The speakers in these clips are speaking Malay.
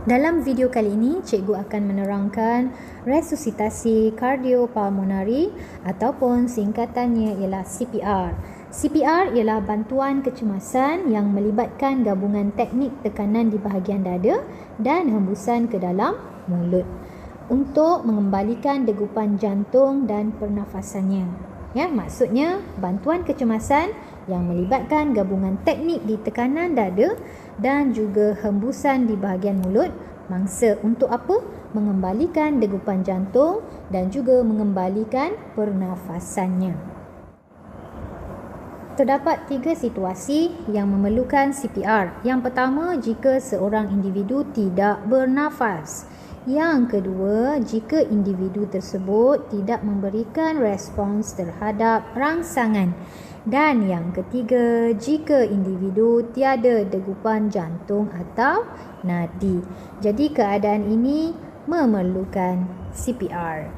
Dalam video kali ini, cikgu akan menerangkan resusitasi kardiopulmonari ataupun singkatannya ialah CPR. CPR ialah bantuan kecemasan yang melibatkan gabungan teknik tekanan di bahagian dada dan hembusan ke dalam mulut untuk mengembalikan degupan jantung dan pernafasannya. Ya, maksudnya bantuan kecemasan yang melibatkan gabungan teknik di tekanan dada dan juga hembusan di bahagian mulut mangsa untuk apa? Mengembalikan degupan jantung dan juga mengembalikan pernafasannya. Terdapat 3 situasi yang memerlukan CPR. Yang pertama, jika seorang individu tidak bernafas. Yang kedua, jika individu tersebut tidak memberikan respons terhadap rangsangan. Dan yang ketiga, jika individu tiada degupan jantung atau nadi. Jadi keadaan ini memerlukan CPR.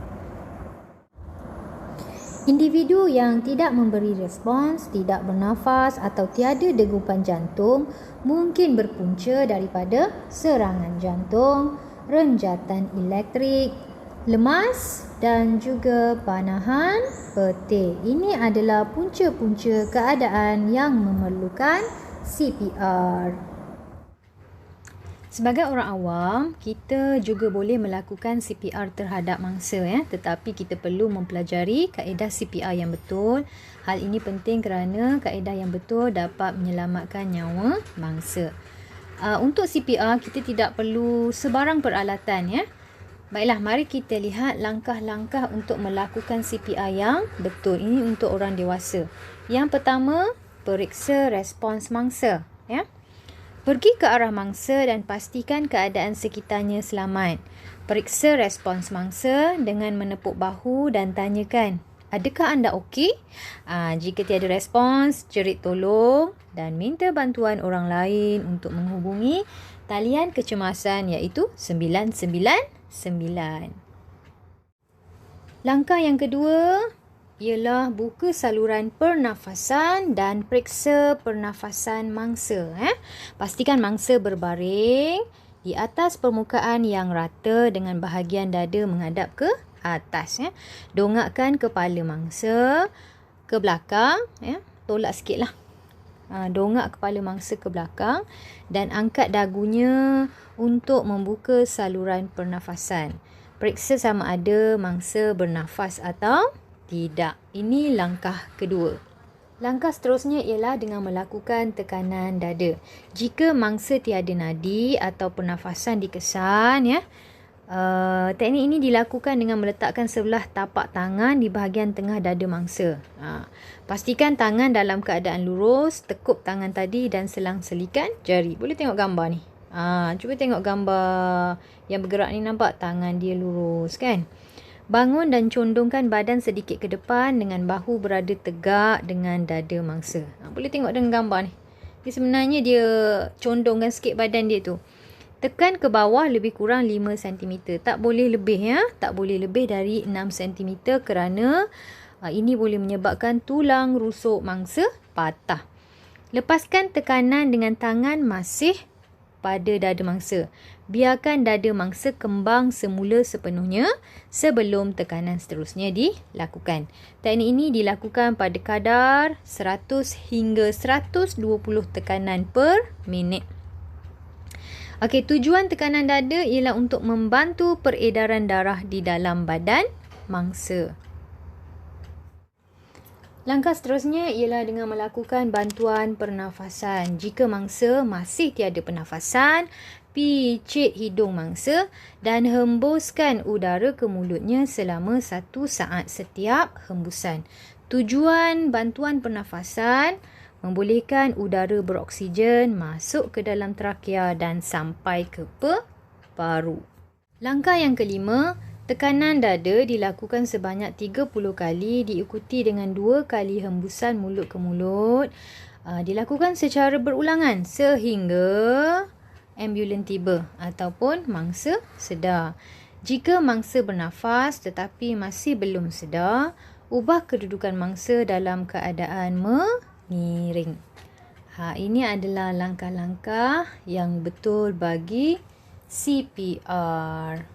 Individu yang tidak memberi respons, tidak bernafas atau tiada degupan jantung mungkin berpunca daripada serangan jantung, renjatan elektrik, lemas dan juga panahan petir. Ini adalah punca-punca keadaan yang memerlukan CPR. Sebagai orang awam, kita juga boleh melakukan CPR terhadap mangsa, tetapi kita perlu mempelajari kaedah CPR yang betul. Hal ini penting kerana kaedah yang betul dapat menyelamatkan nyawa mangsa. Untuk CPR, kita tidak perlu sebarang peralatan. Baiklah, mari kita lihat langkah-langkah untuk melakukan CPR yang betul. Ini untuk orang dewasa. Yang pertama, periksa respons mangsa. Pergi ke arah mangsa dan pastikan keadaan sekitarnya selamat. Periksa respons mangsa dengan menepuk bahu dan tanyakan, adakah anda okey? Jika tiada respons, jerit tolong dan minta bantuan orang lain untuk menghubungi talian kecemasan iaitu 999. Langkah yang kedua ialah buka saluran pernafasan dan periksa pernafasan mangsa. Pastikan mangsa berbaring di atas permukaan yang rata dengan bahagian dada menghadap ke atas. Dongakkan kepala mangsa ke belakang. Tolak sikit lah. Dongak kepala mangsa ke belakang dan angkat dagunya untuk membuka saluran pernafasan. Periksa sama ada mangsa bernafas atau tidak. Ini langkah kedua. Langkah seterusnya ialah dengan melakukan tekanan dada. Jika mangsa tiada nadi atau pernafasan dikesan, teknik ini dilakukan dengan meletakkan sebelah tapak tangan di bahagian tengah dada mangsa. Pastikan tangan dalam keadaan lurus, tekuk tangan tadi dan selang-selikan jari. Boleh tengok gambar ni. Cuba tengok gambar yang bergerak ni, nampak tangan dia lurus kan? Bangun dan condongkan badan sedikit ke depan dengan bahu berada tegak dengan dada mangsa. Boleh tengok dengan gambar ni. Ini sebenarnya dia condongkan sikit badan dia tu. Tekan ke bawah lebih kurang 5 cm. Tak boleh lebih Tak boleh lebih dari 6 cm kerana ini boleh menyebabkan tulang rusuk mangsa patah. Lepaskan tekanan dengan tangan masih pada dada mangsa. Biarkan dada mangsa kembang semula sepenuhnya sebelum tekanan seterusnya dilakukan. Teknik ini dilakukan pada kadar 100 hingga 120 tekanan per minit. Tujuan tekanan dada ialah untuk membantu peredaran darah di dalam badan mangsa. Langkah seterusnya ialah dengan melakukan bantuan pernafasan. Jika mangsa masih tiada pernafasan, picit hidung mangsa dan hembuskan udara ke mulutnya selama 1 saat setiap hembusan. Tujuan bantuan pernafasan membolehkan udara beroksigen masuk ke dalam trakea dan sampai ke paru. Langkah yang kelima, tekanan dada dilakukan sebanyak 30 kali diikuti dengan 2 kali hembusan mulut ke mulut. Dilakukan secara berulangan sehingga ambulan tiba ataupun mangsa sedar. Jika mangsa bernafas tetapi masih belum sedar, ubah kedudukan mangsa dalam keadaan mengiring. Ini adalah langkah-langkah yang betul bagi CPR.